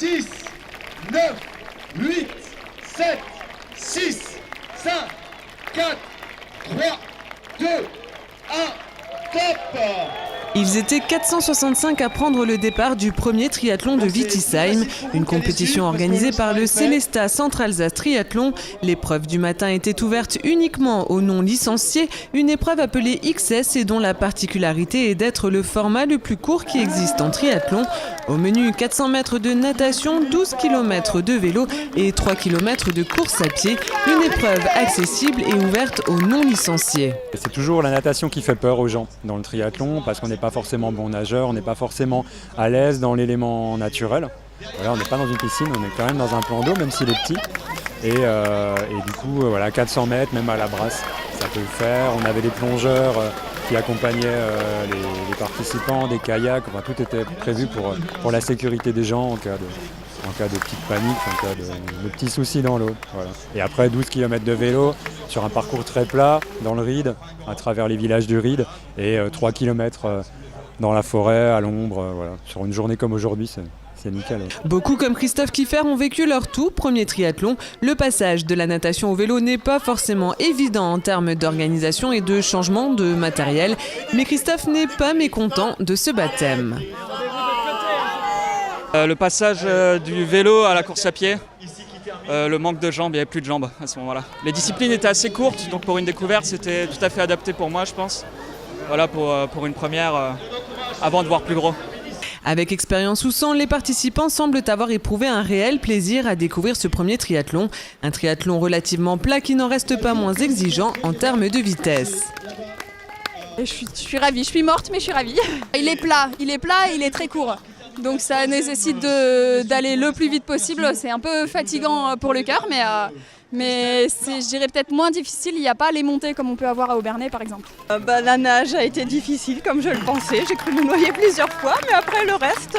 10, 9, 8, 7, 6, 5, 4, 3, 2, 1, top! Ils étaient 465 à prendre le départ du premier triathlon de Wittisheim, une compétition organisée par le Célestat Centre-Alsace Triathlon. L'épreuve du matin était ouverte uniquement aux non-licenciés, une épreuve appelée XS et dont la particularité est d'être le format le plus court qui existe en triathlon. Au menu, 400 mètres de natation, 12 km de vélo et 3 km de course à pied. Une épreuve accessible et ouverte aux non-licenciés. C'est toujours la natation qui fait peur aux gens dans le triathlon parce qu'on n'est pas forcément bon nageur, on n'est pas forcément à l'aise dans l'élément naturel. Voilà, on n'est pas dans une piscine, on est quand même dans un plan d'eau même s'il est petit. Et du coup, voilà, 400 mètres, même à la brasse, ça peut le faire. On avait des plongeurs qui accompagnaient les participants, des kayaks, enfin, tout était prévu pour la sécurité des gens en cas de petite panique, en cas de petits soucis dans l'eau. Voilà. Et après 12 km de vélo sur un parcours très plat dans le Ried, à travers les villages du Ried, et 3 km dans la forêt, à l'ombre, voilà. Sur une journée comme aujourd'hui, c'est nickel. Beaucoup comme Christophe Kiffer ont vécu leur tout premier triathlon. Le passage de la natation au vélo n'est pas forcément évident en termes d'organisation et de changement de matériel, mais Christophe n'est pas mécontent de ce baptême. Le passage du vélo à la course à pied, le manque de jambes, il n'y avait plus de jambes à ce moment-là. Les disciplines étaient assez courtes, donc pour une découverte, c'était tout à fait adapté pour moi, je pense. Voilà, pour une première, avant de voir plus gros. Avec expérience ou sans, les participants semblent avoir éprouvé un réel plaisir à découvrir ce premier triathlon. Un triathlon relativement plat qui n'en reste pas moins exigeant en termes de vitesse. Je suis ravie, je suis morte mais je suis ravie. Il est plat, il est très court. Donc ça nécessite d'aller le plus vite possible. C'est un peu fatigant pour le cœur, mais c'est, je dirais, peut-être moins difficile. Il n'y a pas les montées comme on peut avoir à Obernai par exemple. La nage a été difficile comme je le pensais. J'ai cru me noyer plusieurs fois, mais après le reste,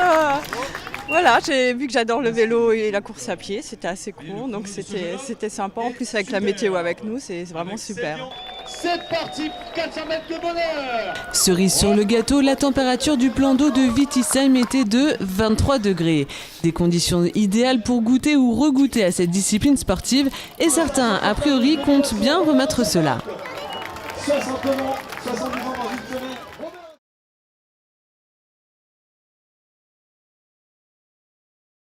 voilà, j'ai vu que j'adore le vélo et la course à pied. C'était assez court, donc c'était sympa. En plus avec la météo avec nous, c'est vraiment super. C'est parti, 400 mètres de bonheur. Cerise sur le gâteau, la température du plan d'eau de Wittisheim était de 23 degrés. Des conditions idéales pour goûter ou regoûter à cette discipline sportive et certains, a priori, comptent bien remettre cela. 70 ans